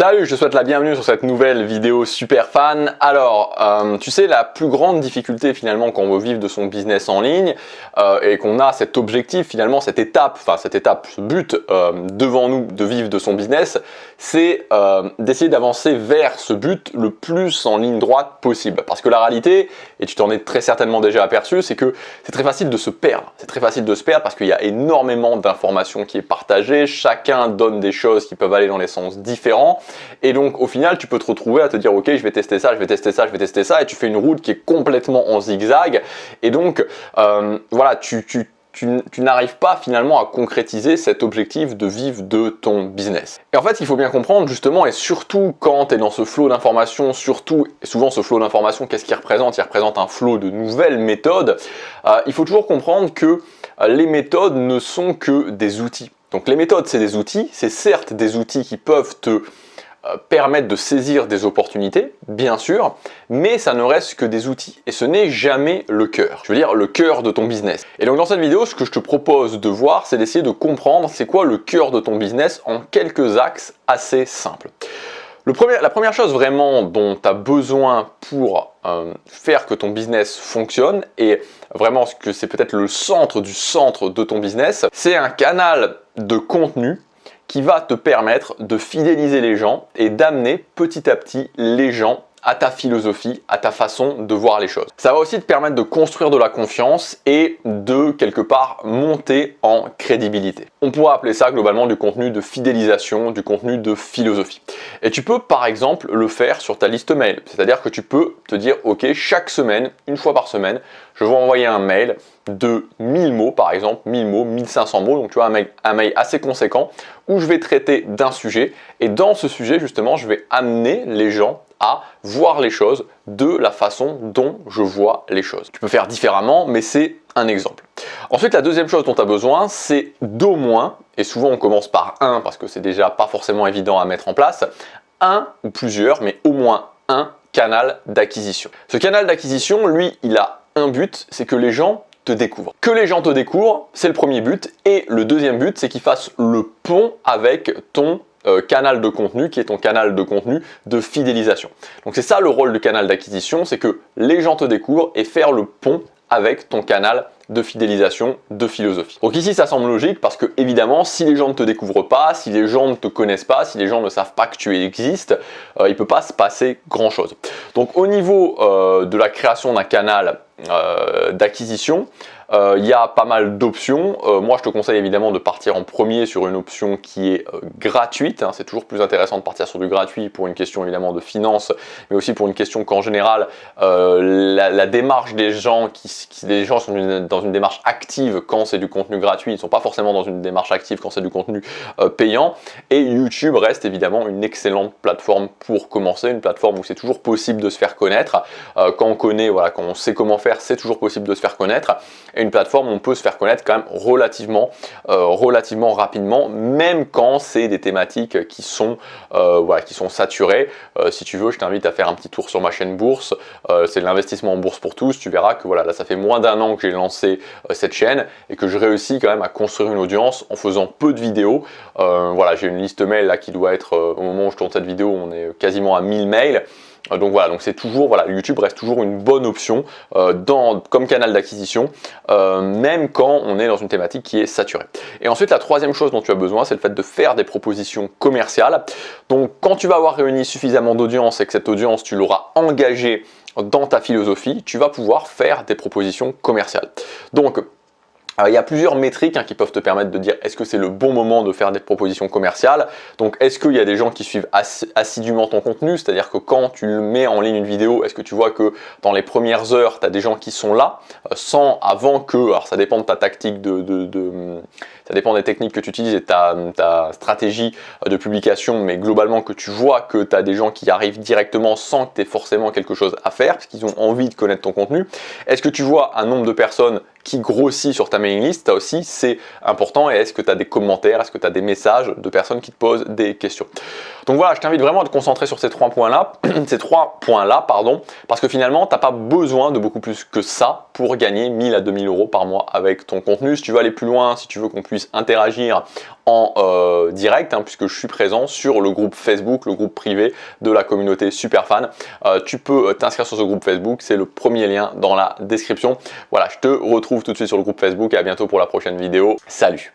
Salut, je te souhaite la bienvenue sur cette nouvelle vidéo super fan. Alors, tu sais, la plus grande difficulté finalement quand on veut vivre de son business en ligne et qu'on a cet objectif finalement, cette étape, ce but devant nous de vivre de son business, c'est d'essayer d'avancer vers ce but le plus en ligne droite possible. Parce que la réalité, et tu t'en es très certainement déjà aperçu, c'est que c'est très facile de se perdre. C'est très facile de se perdre parce qu'il y a énormément d'informations qui est partagée, chacun donne des choses qui peuvent aller dans des sens différents. Et donc au final tu peux te retrouver à te dire ok, je vais tester ça, je vais tester ça, je vais tester ça, et tu fais une route qui est complètement en zigzag, et donc voilà, tu n'arrives pas finalement à concrétiser cet objectif de vivre de ton business. Et en fait, il faut bien comprendre justement, et surtout quand tu es dans ce flot d'informations, souvent ce flot d'informations, qu'est-ce qu'il représente? Il représente un flot de nouvelles méthodes. Il faut toujours comprendre que les méthodes ne sont que des outils. Donc les méthodes, c'est des outils, c'est certes des outils qui peuvent te permettre de saisir des opportunités, bien sûr, mais ça ne reste que des outils et ce n'est jamais le cœur. Je veux dire le cœur de ton business. Et donc dans cette vidéo, ce que je te propose de voir, c'est d'essayer de comprendre c'est quoi le cœur de ton business en quelques axes assez simples. La première chose vraiment dont tu as besoin pour faire que ton business fonctionne, et vraiment ce que c'est peut-être le centre du centre de ton business, c'est un canal de contenu qui va te permettre de fidéliser les gens et d'amener petit à petit les gens à ta philosophie, à ta façon de voir les choses. Ça va aussi te permettre de construire de la confiance et de quelque part monter en crédibilité. On pourrait appeler ça globalement du contenu de fidélisation, du contenu de philosophie. Et tu peux par exemple le faire sur ta liste mail. C'est-à-dire que tu peux te dire ok, chaque semaine, une fois par semaine, je vais envoyer un mail de 1000 mots par exemple, 1000 mots, 1500 mots, donc tu vois un mail assez conséquent où je vais traiter d'un sujet, et dans ce sujet justement je vais amener les gens à voir les choses de la façon dont je vois les choses. Tu peux faire différemment, mais c'est un exemple. Ensuite, la deuxième chose dont tu as besoin, c'est d'au moins, et souvent on commence par un parce que c'est déjà pas forcément évident à mettre en place, un ou plusieurs, mais au moins un canal d'acquisition. Ce canal d'acquisition, lui, il a un but, c'est que les gens te découvrent. Que les gens te découvrent, c'est le premier but, et le deuxième but, c'est qu'ils fassent le pont avec ton canal de contenu qui est ton canal de contenu de fidélisation. Donc c'est ça le rôle du canal d'acquisition, c'est que les gens te découvrent et faire le pont avec ton canal de fidélisation, de philosophie. Donc ici ça semble logique parce que évidemment si les gens ne te découvrent pas, si les gens ne te connaissent pas, si les gens ne savent pas que tu existes, il ne peut pas se passer grand chose. Donc au niveau de la création d'un canal d'acquisition, il y a pas mal d'options. Moi je te conseille évidemment de partir en premier sur une option qui est gratuite, hein. C'est toujours plus intéressant de partir sur du gratuit pour une question évidemment de finance, mais aussi pour une question qu'en général la démarche des gens, les gens sont dans une démarche active quand c'est du contenu gratuit, ils ne sont pas forcément dans une démarche active quand c'est du contenu payant, et YouTube reste évidemment une excellente plateforme pour commencer, une plateforme où c'est toujours possible de se faire connaître, quand on connaît, voilà, quand on sait comment faire, c'est toujours possible de se faire connaître, et une plateforme où on peut se faire connaître quand même relativement rapidement, même quand c'est des thématiques qui sont saturées. Si tu veux, je t'invite à faire un petit tour sur ma chaîne bourse, c'est l'investissement en bourse pour tous. Tu verras que voilà, là ça fait moins d'un an que j'ai lancé cette chaîne et que je réussis quand même à construire une audience en faisant peu de vidéos. Voilà, j'ai une liste mail là qui doit être, au moment où je tourne cette vidéo, on est quasiment à 1000 mails. Donc voilà, donc c'est toujours, voilà, YouTube reste toujours une bonne option comme canal d'acquisition, même quand on est dans une thématique qui est saturée. Et ensuite, la troisième chose dont tu as besoin, c'est le fait de faire des propositions commerciales. Donc quand tu vas avoir réuni suffisamment d'audience et que cette audience, tu l'auras engagée dans ta philosophie, tu vas pouvoir faire des propositions commerciales. Donc il y a plusieurs métriques qui peuvent te permettre de dire est-ce que c'est le bon moment de faire des propositions commerciales. Donc est-ce qu'il y a des gens qui suivent assidûment ton contenu, c'est-à-dire que quand tu mets en ligne une vidéo, est-ce que tu vois que dans les premières heures, tu as des gens qui sont là, avant que, alors ça dépend de ta tactique ça dépend des techniques que tu utilises et ta stratégie de publication, mais globalement que tu vois que tu as des gens qui arrivent directement sans que tu aies forcément quelque chose à faire, parce qu'ils ont envie de connaître ton contenu. Est-ce que tu vois un nombre de personnes qui grossit sur ta mailing list? Ça aussi c'est important. Et est-ce que tu as des commentaires, est-ce que tu as des messages de personnes qui te posent des questions? Donc voilà, je t'invite vraiment à te concentrer sur ces trois points-là, parce que finalement tu n'as pas besoin de beaucoup plus que ça pour gagner 1000 à 2000 euros par mois avec ton contenu. Si tu veux aller plus loin, si tu veux qu'on puisse puisse interagir en direct, hein, puisque je suis présent sur le groupe Facebook, le groupe privé de la communauté Superfan. Tu peux t'inscrire sur ce groupe Facebook, c'est le premier lien dans la description. Voilà, je te retrouve tout de suite sur le groupe Facebook et à bientôt pour la prochaine vidéo. Salut!